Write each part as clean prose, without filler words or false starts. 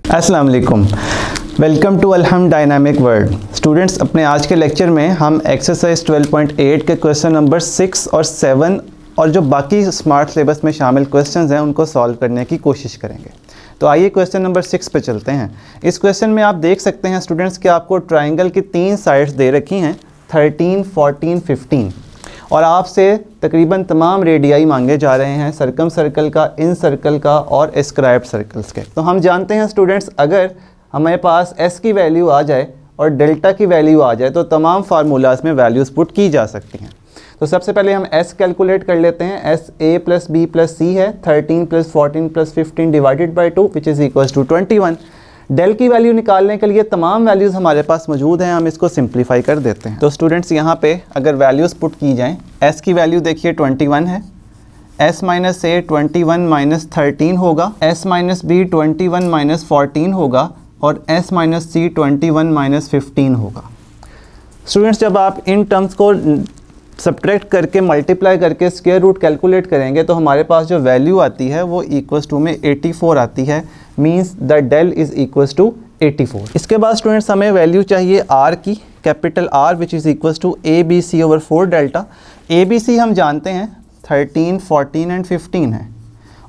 अस्सलाम वालेकुम, welcome to Alham dynamic world. Students, अपने आज के लेक्चर में हम एक्सरसाइज 12.8 के क्वेश्चन नंबर 6 और 7 और जो बाकी स्मार्ट सिलेबस में शामिल क्वेश्चंस हैं उनको सॉल्व करने की कोशिश करेंगे। तो आइए क्वेश्चन नंबर 6 पे चलते हैं। इस क्वेश्चन में आप देख सकते हैं स्टूडेंट्स कि आपको ट्राइंगल की 3 साइड्स दे रखी हैं 13, 14, 15 और आपसे तकरीबन तमाम रेडियाई मांगे जा रहे हैं, सर्कम सर्कल का, इन सर्कल का और एस्क्राइब सर्कल्स के। तो हम जानते हैं स्टूडेंट्स, अगर हमारे पास s की वैल्यू आ जाए और डेल्टा की वैल्यू आ जाए तो तमाम फार्मूलाज में वैल्यूज़ पुट की जा सकती हैं। तो सबसे पहले हम s कैलकुलेट कर लेते हैं। s a plus b plus c है, 13 plus 14 plus 15 divided by 2 which is equals to 21। Del की वैल्यू निकालने के लिए तमाम वैल्यूज़ हमारे पास मौजूद हैं, हम इसको सिंप्लीफाई कर देते हैं। तो स्टूडेंट्स यहाँ पे अगर वैल्यूज़ पुट की जाएँ, s की वैल्यू देखिए 21 है, s माइनस a 21 माइनस 13 होगा, s माइनस b 21 माइनस 14 होगा और s माइनस c 21 माइनस 15 होगा। स्टूडेंट्स, जब आप इन टर्म्स को सब्ट्रैक्ट करके मल्टीप्लाई करके स्क्वायर रूट कैलकुलेट करेंगे तो हमारे पास जो वैल्यू आती है वो इक्वल्स टू में 84 आती है, means the del is equals to 84। इसके बाद स्टूडेंट्स हमें वैल्यू चाहिए r की, capital R which is equals to A B C over 4 delta. A B C हम जानते हैं 13, 14 एंड 15 है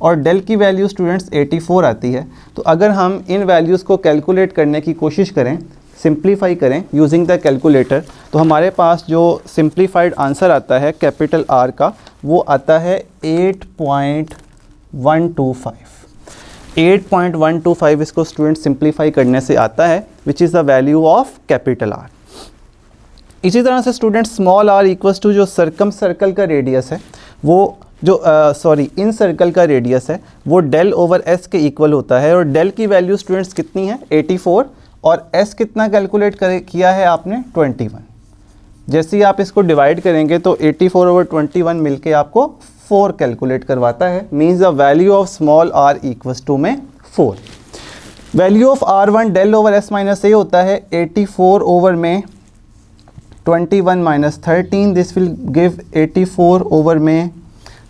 और डेल की वैल्यू स्टूडेंट्स 84 आती है। तो अगर हम इन वैल्यूज़ को कैलकुलेट करने की कोशिश करें, सिंप्लीफाई करें यूजिंग द कैलकुलेटर, तो हमारे पास जो सिंप्लीफाइड आंसर आता है कैपिटल R का वो आता है 8.125। 8.125 इसको स्टूडेंट सिंप्लीफाई करने से आता है which is the value of capital R। इसी तरह से student small r equals to जो सर्कम सर्कल का रेडियस है वो जो इन सर्कल का रेडियस है वो डेल ओवर s के इक्वल होता है और डेल की वैल्यू स्टूडेंट्स कितनी है 84 और s कितना कैलकुलेट किया है आपने 21। जैसे ही आप इसको डिवाइड करेंगे तो 84 ओवर 21 मिलके आपको 4 कैलकुलेट करवाता है, means the value of small r equals to में 4। Value of r1 del over s minus a होता है 84 ओवर में 21 minus 13, this will give 84 over में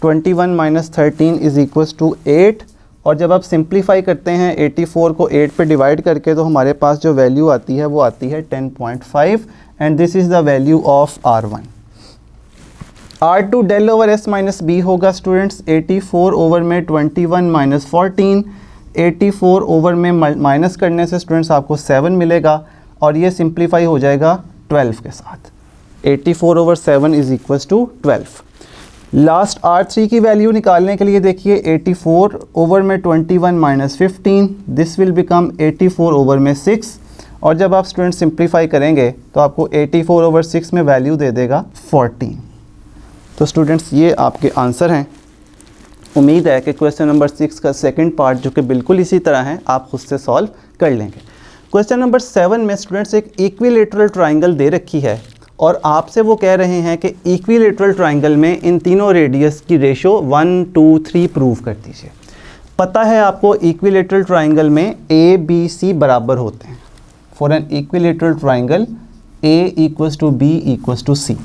21 माइनस 13 इज़ इक्वल्स टू 8 और जब आप सिंप्लीफाई करते हैं 84 को 8 पे डिवाइड करके तो हमारे पास जो वैल्यू आती है वो आती है 10.5 and this is the value of r1। r2 del over s minus b होगा स्टूडेंट्स 84 ओवर में 21 माइनस 14, 84 ओवर में माइनस करने से स्टूडेंट्स आपको 7 मिलेगा और ये सिंप्लीफाई हो जाएगा 12 के साथ। 84 over 7 is equals to 12। Last r3 की वैल्यू निकालने के लिए देखिए 84 ओवर में 21 minus 15, this will become 84 over में 6 और जब आप स्टूडेंट सिंप्लीफाई करेंगे तो आपको 84 ओवर 6 में वैल्यू दे देगा 14। तो स्टूडेंट्स ये आपके आंसर हैं। उम्मीद है कि क्वेश्चन नंबर 6 का सेकंड पार्ट जो कि बिल्कुल इसी तरह है आप खुद से सॉल्व कर लेंगे। क्वेश्चन नंबर 7 में स्टूडेंट्स एक इक्विलेटरल ट्राइंगल दे रखी है और आपसे वो कह रहे हैं कि इक्विलेटरल ट्राइंगल में इन तीनों रेडियस की रेशो 1, 2, 3 प्रूव कर दीजिए। पता है आपको इक्विलेटरल ट्राइंगल में ए बी सी बराबर होते हैं। For an equilateral triangle A equals to B equals to C.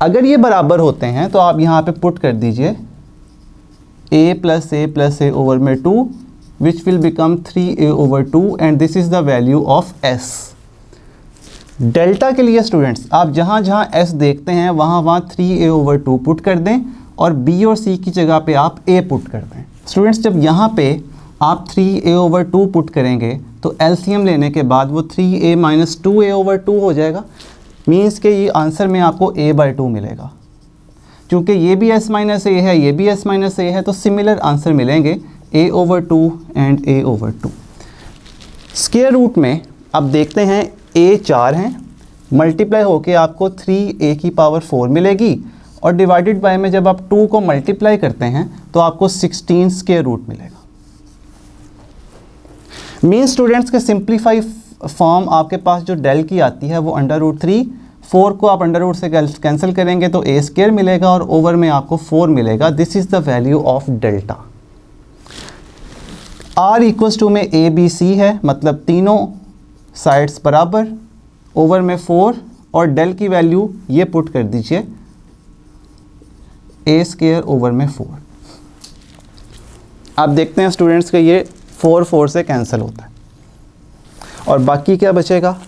अगर ये बराबर होते हैं तो आप यहाँ पे पुट कर दीजिए a प्लस ए ओवर में 2 which will become 3a over 2 and this is the value of s। Delta के लिए स्टूडेंट्स आप जहाँ जहाँ s देखते हैं वहाँ वहाँ 3a ओवर 2 पुट कर दें और b और c की जगह पे आप a पुट कर दें। स्टूडेंट्स जब यहाँ पे आप 3a ओवर 2 पुट करेंगे तो LCM लेने के बाद वो 3a माइनस 2a ओवर 2 हो जाएगा, मीन्स के ये आंसर में आपको a बाई 2 मिलेगा। क्योंकि ये भी s माइनस a है, ये भी s माइनस a है, तो सिमिलर आंसर मिलेंगे a over 2 and a over 2। Square root में अब देखते हैं a 4 हैं, मल्टीप्लाई होके आपको 3a की पावर 4 मिलेगी और डिवाइडेड बाय में जब आप 2 को मल्टीप्लाई करते हैं तो आपको 16 स्क्वायर रूट मिलेगा। मीन स्टूडेंट्स के सिंप्लीफाई फॉर्म आपके पास जो डेल की आती है वो √3, 4 को आप √रूट से कैंसिल करेंगे तो a स्क्वायर मिलेगा और ओवर में आपको 4 मिलेगा। This is the value of delta. r equals to में a b c है, मतलब तीनों साइड्स बराबर, ओवर में 4 और डेल की वैल्यू ये पुट कर दीजिए a स्क्वायर ओवर में 4। आप देखते हैं स्टूडेंट्स के ये 4 4 से कैंसिल होता है। और बाकी क्या बचेगा,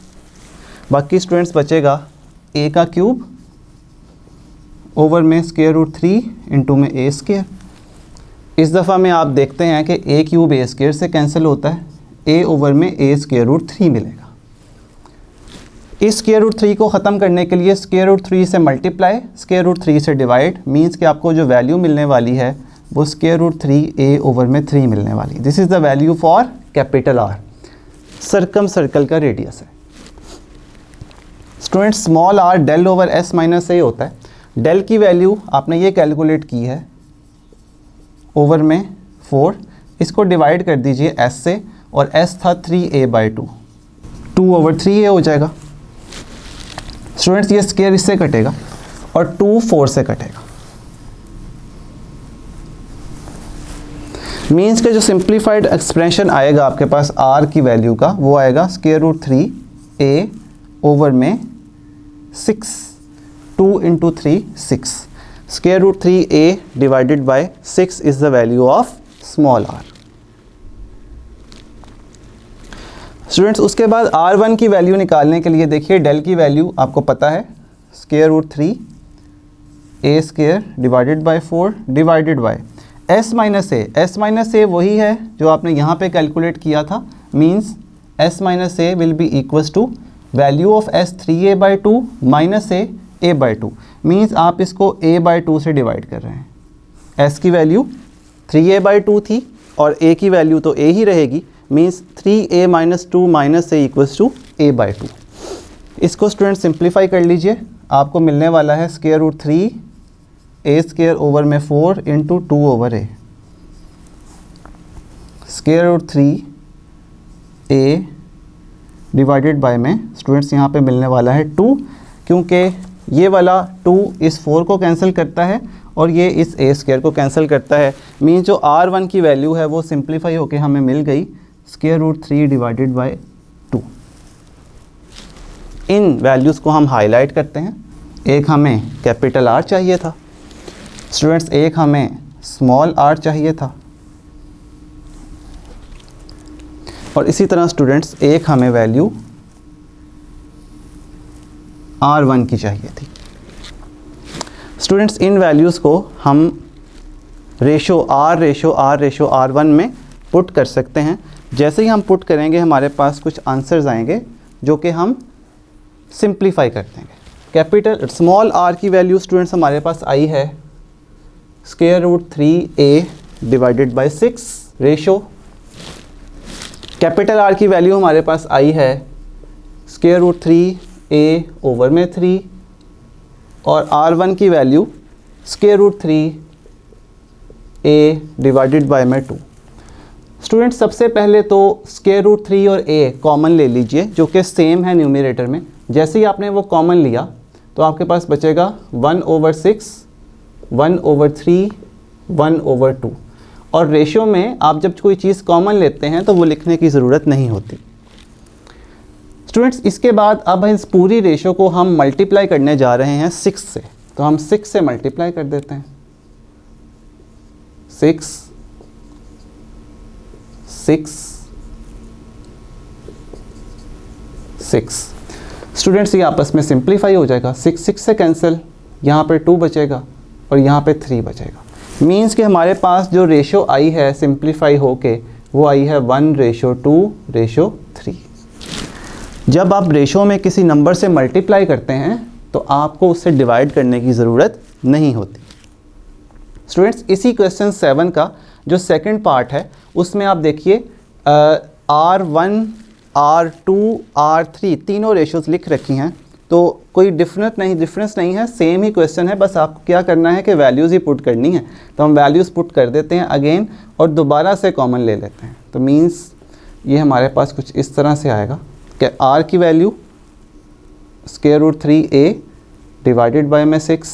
बाकी स्टूडेंट्स बचेगा a का क्यूब ओवर में स्क्वायर रूट 3 इंटू में a स्क्वायर। इस दफ़ा में आप देखते हैं कि a क्यूब a स्क्वायर से कैंसिल होता है, a ओवर में a स्क्वायर रूट 3 मिलेगा। इस स्क्वायर रूट 3 को ख़त्म करने के लिए स्क्वायर रूट 3 से मल्टीप्लाई, स्क्वायर रूट 3 से डिवाइड, मीन्स कि आपको जो वैल्यू मिलने वाली है वो स्क्वायर रूट 3a ओवर में 3 मिलने वाली है। This is the value for capital R। Circumcircle का रेडियस है। Student small r del over s minus a होता है। डेल की वैल्यू आपने ये कैलकुलेट की है ओवर में 4, इसको डिवाइड कर दीजिए s से, और s था 3a/2, 2 ओवर 3a हो जाएगा। स्टूडेंट्स ये स्क्वायर इससे कटेगा और 2 4 से कटेगा, मीन्स के जो सिंप्लीफाइड एक्सप्रेशन आएगा आपके पास r की वैल्यू का, वो आएगा स्क्वायर रूट 3a ओवर में 6, 2 into 3 6, square root 3a divided by 6 is the value of small r। Students उसके बाद r1 की वैल्यू निकालने के लिए देखिए डेल की वैल्यू आपको पता है square root 3a square divided by 4 divided by s minus a। s minus a वही है जो आपने यहाँ पे कैलकुलेट किया था, means s minus a will be equals to value of s 3a/2 minus a/2, means आप इसको a/2 से डिवाइड कर रहे हैं। s की वैल्यू 3a/2 थी और a की वैल्यू तो a ही रहेगी, means 3a minus 2 minus a equals to a/2। इसको स्टूडेंट सिंप्लीफाई कर लीजिए, आपको मिलने वाला है square root 3a square over में 4 into 2 over a, square root 3a divided by में स्टूडेंट्स यहाँ पे मिलने वाला है 2, क्योंकि ये वाला 2 इस 4 को कैंसिल करता है और ये इस a स्क्वायर को कैंसिल करता है, मीन्स जो r1 की वैल्यू है वो सिंप्लीफाई होके हमें मिल गई स्क्वायर रूट 3 डिवाइडेड बाय 2। इन वैल्यूज़ को हम हाईलाइट करते हैं। एक हमें कैपिटल R चाहिए था स्टूडेंट्स, एक हमें स्मॉल r चाहिए था, और इसी तरह स्टूडेंट्स एक हमें वैल्यू r1 की चाहिए थी। स्टूडेंट्स इन वैल्यूज़ को हम रेशो r1 में पुट कर सकते हैं। जैसे ही हम पुट करेंगे हमारे पास कुछ आंसर्स आएंगे जो कि हम सिंप्लीफाई कर देंगे। कैपिटल स्मॉल r की वैल्यू स्टूडेंट्स हमारे पास आई है square root 3a divided by 6 ratio. Capital R की वैल्यू हमारे पास आई है स्क्वायर रूट 3a ओवर में 3, और R1 की value square root 3a divided by में 2। स्टूडेंट्स सबसे पहले तो स्क्वायर रूट 3 और a कॉमन ले लीजिए जो कि सेम है न्यूमरेटर में। जैसे ही आपने वो कॉमन लिया तो आपके पास बचेगा 1 ओवर 6, 1 ओवर 3, 1 ओवर 2, और रेशो में आप जब कोई चीज़ कॉमन लेते हैं तो वो लिखने की ज़रूरत नहीं होती। स्टूडेंट्स इसके बाद अब इस पूरी रेशो को हम मल्टीप्लाई करने जा रहे हैं 6 से, तो हम 6 से मल्टीप्लाई कर देते हैं। 6 6 6 स्टूडेंट्स ये आपस में सिंप्लीफाई हो जाएगा, 6 6 से कैंसिल, यहाँ पर 2 बचेगा और यहाँ पे 3 बचेगा, मीन्स कि हमारे पास जो रेशो आई है सिंप्लीफाई होके वो आई है 1:2:3। जब आप रेशो में किसी नंबर से मल्टीप्लाई करते हैं तो आपको उससे डिवाइड करने की ज़रूरत नहीं होती। स्टूडेंट्स इसी क्वेश्चन 7 का जो सेकंड पार्ट है उसमें आप देखिए R1, R2, R3 तीनों रेशोज़ लिख रखी हैं, तो कोई डिफरेंस नहीं है, सेम ही क्वेश्चन है, बस आपको क्या करना है कि वैल्यूज़ ही पुट करनी है। तो हम वैल्यूज़ पुट कर देते हैं अगेन और दोबारा से कॉमन ले लेते हैं, तो मीन्स ये हमारे पास कुछ इस तरह से आएगा कि R की value square root 3a divided by में 6,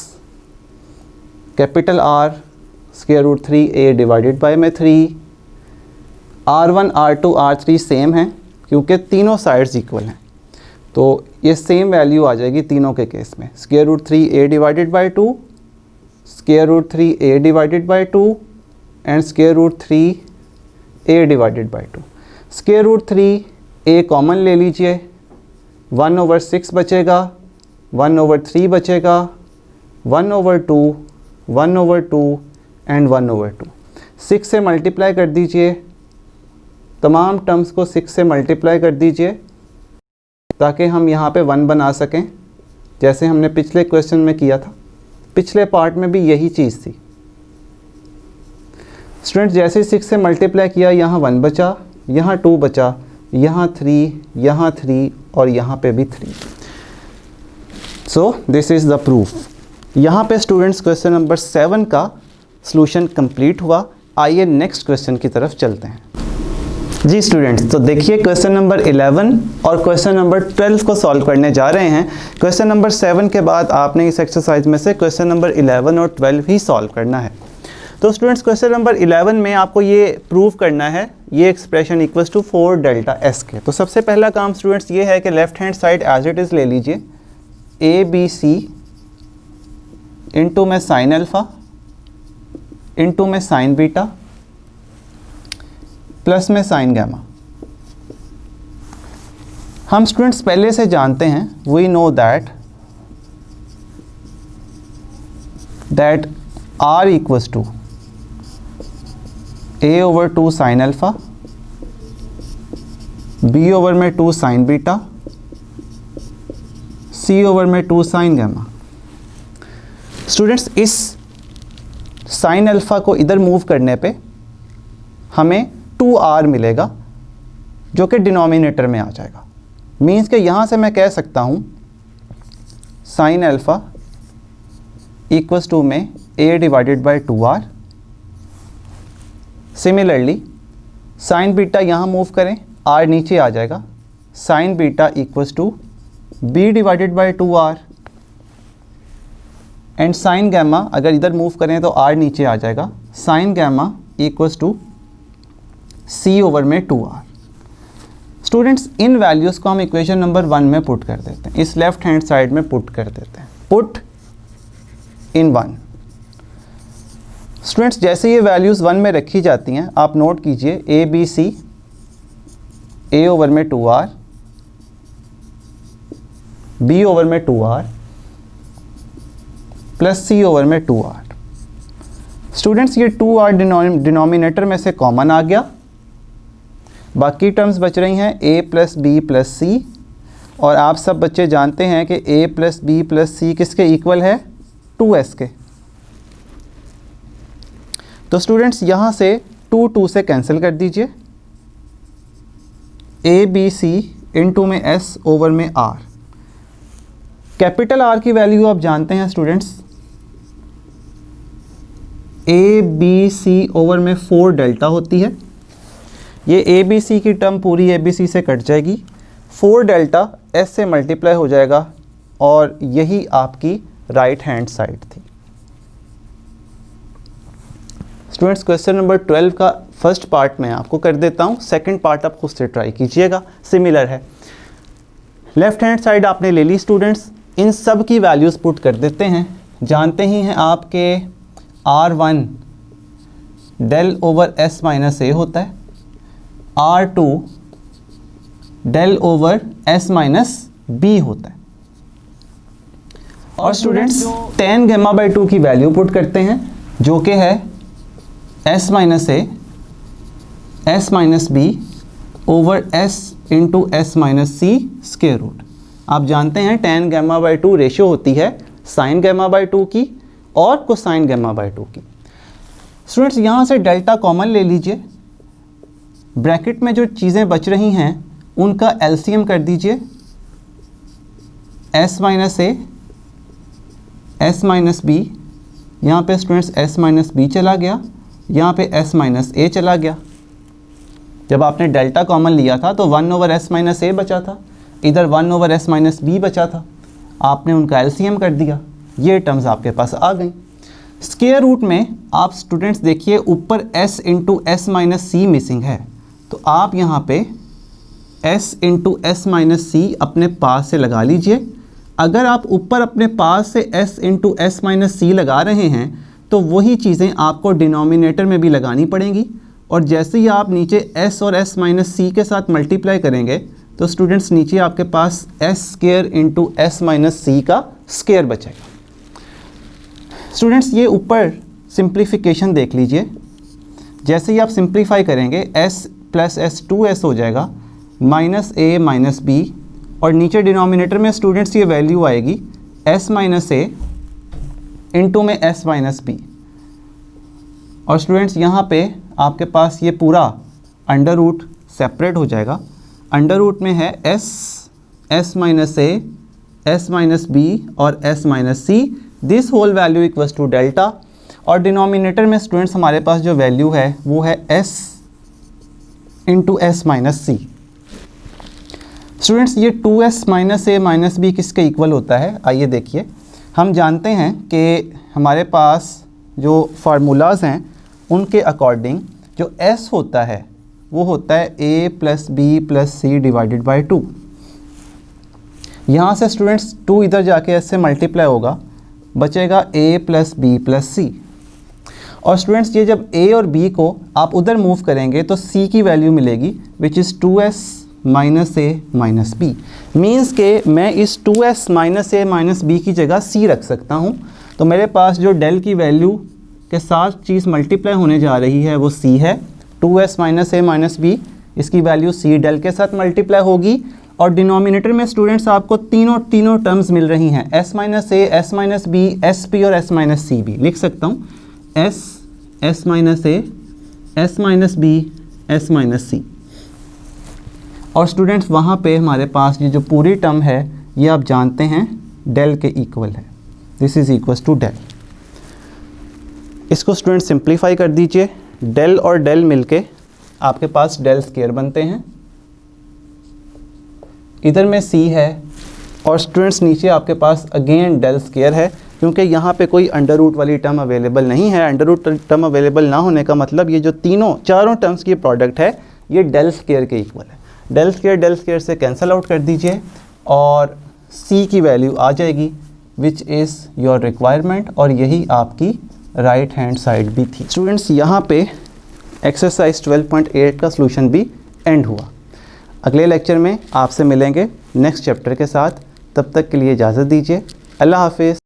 capital R square root 3a divided by में 3, R1, R2, R3 सेम है क्योंकि तीनों साइड्स इक्वल हैं, तो ये सेम वैल्यू आ जाएगी तीनों के केस में। Square root 3a divided by 2, square root 3a divided by 2 and square root 3a divided by 2। Square root 3a a common ले लीजिए, 1/6 बचेगा, 1/3 बचेगा, 1/2, 1/2 एंड 1/2। 6 से मल्टीप्लाई कर दीजिए, तमाम टर्म्स को 6 से मल्टीप्लाई कर दीजिए ताकि हम यहाँ पे 1 बना सकें, जैसे हमने पिछले क्वेश्चन में किया था। पिछले पार्ट में भी यही चीज़ थी। स्टूडेंट्स जैसे 6 से मल्टीप्लाई किया, यहाँ 1 बचा, यहाँ 2 बचा, यहाँ 3, यहाँ 3 और यहाँ पे भी 3। So this is the proof. यहाँ पे स्टूडेंट्स क्वेश्चन नंबर 7 का सॉल्यूशन कंप्लीट हुआ। आइए नेक्स्ट क्वेश्चन की तरफ चलते हैं। जी स्टूडेंट्स, तो देखिए क्वेश्चन नंबर 11 और क्वेश्चन नंबर 12 को सॉल्व करने जा रहे हैं। क्वेश्चन नंबर 7 के बाद आपने इस एक्सरसाइज में से क्वेश्चन नंबर 11 और 12 ही सॉल्व करना है। तो स्टूडेंट्स क्वेश्चन नंबर 11 में आपको ये प्रूव करना है ये expression equals to 4 delta S के। तो सबसे पहला काम स्टूडेंट्स ये है कि left hand side as it is ले लीजिए, ए बी सी इंटू में साइन अल्फ़ा इंटू में साइन बीटा प्लस में साइन गामा। हम स्टूडेंट्स पहले से जानते हैं, we know that R equals to a/2 sine alpha, b/2 sine beta, c/2 sine gamma. Students इस साइन अल्फ़ा को इधर मूव करने पे हमें 2r मिलेगा जो कि डिनोमिनेटर में आ जाएगा। मीन्स कि यहाँ से मैं कह सकता हूँ साइन अल्फ़ा इक्वल्स टू में a/2r। सिमिलरली साइन बीटा यहाँ मूव करें, r नीचे आ जाएगा, sine beta equals to b/2r। And sine gamma अगर इधर मूव करें तो r नीचे आ जाएगा, sine gamma equals to c/2r। Students इन वैल्यूज़ को हम इक्वेशन नंबर 1 में पुट कर देते हैं, इस लेफ्ट हैंड साइड में पुट कर देते हैं, पुट इन 1। स्टूडेंट्स जैसे ये वैल्यूज़ 1 में रखी जाती हैं, आप नोट कीजिए A B C a/2r, b/2r plus c/2r। Students ये 2r डिनोमिनेटर में से कॉमन आ गया, बाकी टर्म्स बच रही हैं a प्लस बी प्लस सी, और आप सब बच्चे जानते हैं कि a प्लस बी प्लस सी किसके इक्वल है, 2s के। तो स्टूडेंट्स यहाँ से 2 से कैंसिल कर दीजिए, a b c इंटू में s ओवर में r। कैपिटल R की वैल्यू आप जानते हैं students, a b c over में 4 डेल्टा होती है। ये a b c की टर्म पूरी a b c से कट जाएगी, 4 डेल्टा s से मल्टीप्लाई हो जाएगा, और यही आपकी राइट हैंड साइड थी। स्टूडेंट्स क्वेश्चन नंबर 12 का फर्स्ट पार्ट मैं आपको कर देता हूँ, सेकंड पार्ट आप खुद से ट्राई कीजिएगा, सिमिलर है। लेफ्ट हैंड साइड आपने ले ली स्टूडेंट्स, इन सब की वैल्यूज़ पुट कर देते हैं। जानते ही हैं आपके r1 del over s minus A होता है, r2 del over s minus B होता है, और स्टूडेंट्स tan गामा बाई 2 की वैल्यू पुट करते हैं जो कि है s minus A s minus B over s into s minus C square root. आप जानते हैं tan गामा बाई 2 रेशियो होती है साइन गामा बाई 2 की और कोसाइन गामा बाई 2 की। स्टूडेंट्स यहाँ से डेल्टा कॉमन ले लीजिए, ब्रैकेट में जो चीज़ें बच रही हैं उनका एलसीएम कर दीजिए, s minus A s minus B, यहाँ पे स्टूडेंट्स s माइनस बी चला गया, यहाँ पे s माइनस ए चला गया। जब आपने डेल्टा कॉमन लिया था तो 1 ओवर s माइनस ए बचा था, इधर 1 ओवर s माइनस बी बचा था, आपने उनका एलसीएम कर दिया, ये टर्म्स आपके पास आ गई। स्क्वायर रूट में आप स्टूडेंट्स देखिए ऊपर s इंटू एस माइनस सी मिसिंग है, तो आप यहाँ पे s इंटू एस माइनस सी अपने पास से लगा लीजिए। अगर आप ऊपर अपने पास से s इंटू एस माइनस सी लगा रहे हैं तो वही चीज़ें आपको डिनोमिनेटर में भी लगानी पड़ेंगी, और जैसे ही आप नीचे s और s माइनस सी के साथ मल्टीप्लाई करेंगे तो स्टूडेंट्स नीचे आपके पास S square into S minus C का स्क्वायर बचेगा। स्टूडेंट्स ये ऊपर सिंप्लीफिकेशन देख लीजिए, जैसे ही आप सिंप्लीफाई करेंगे s प्लस एस 2s हो जाएगा माइनस ए माइनस बी, और नीचे डिनोमिनेटर में स्टूडेंट्स ये वैल्यू आएगी s माइनस ए इंटू में s माइनस बी। और स्टूडेंट्स यहाँ पे आपके पास ये पूरा अंडर रूट सेपरेट हो जाएगा। अंडर रूट में है s minus A, s minus B और s minus C, this whole value equals to delta. और डिनोमिनेटर में स्टूडेंट्स हमारे पास जो वैल्यू है वो है s into S minus C. Students ये 2s minus A minus B किसके इक्वल होता है, आइए देखिए। हम जानते हैं कि हमारे पास जो फार्मूलाज हैं उनके अकॉर्डिंग जो s होता है वो होता है a plus B plus C divided by 2। यहाँ से स्टूडेंट्स 2 इधर जाके s से मल्टीप्लाई होगा, बचेगा a प्लस बी प्लस सी। और स्टूडेंट्स ये जब a और b को आप उधर मूव करेंगे तो c की वैल्यू मिलेगी which is 2s minus A minus B. Means के मैं इस 2s minus A minus B की जगह c रख सकता हूँ। तो मेरे पास जो डेल की वैल्यू के साथ चीज़ मल्टीप्लाई होने जा रही है वो c है। 2s minus A minus B, इसकी वैल्यू c डेल के साथ मल्टीप्लाई होगी। और डिनोमिनेटर में स्टूडेंट्स आपको तीनों टर्म्स मिल रही हैं, s minus A, s minus B, S P और s माइनस सी भी। लिख सकता हूँ s minus A, s minus B, s minus C. और स्टूडेंट्स वहाँ पे हमारे पास ये जो पूरी टर्म है ये आप जानते हैं डेल के इक्वल है, this is equals to del. इसको स्टूडेंट सिंप्लीफाई कर दीजिए, डेल और डेल मिलके आपके पास डेल स्क्वायर बनते हैं। इधर में c है और स्टूडेंट्स नीचे आपके पास अगेन डेल स्क्वायर है, क्योंकि यहाँ पे कोई अंडर रूट वाली टर्म अवेलेबल नहीं है। अंडर रूट टर्म अवेलेबल ना होने का मतलब ये जो चारों टर्म्स की प्रोडक्ट है ये डेल स्क्वायर के इक्वल है। डेल स्क्वायर से कैंसिल आउट कर दीजिए और c की वैल्यू आ जाएगी विच इज़ योर रिक्वायरमेंट, और यही आपकी राइट हैंड साइड भी थी। स्टूडेंट्स यहाँ पे एक्सरसाइज 12.8 का सॉल्यूशन भी एंड हुआ। अगले लेक्चर में आपसे मिलेंगे नेक्स्ट चैप्टर के साथ, तब तक के लिए इजाज़त दीजिए। अल्लाह हाफिज़।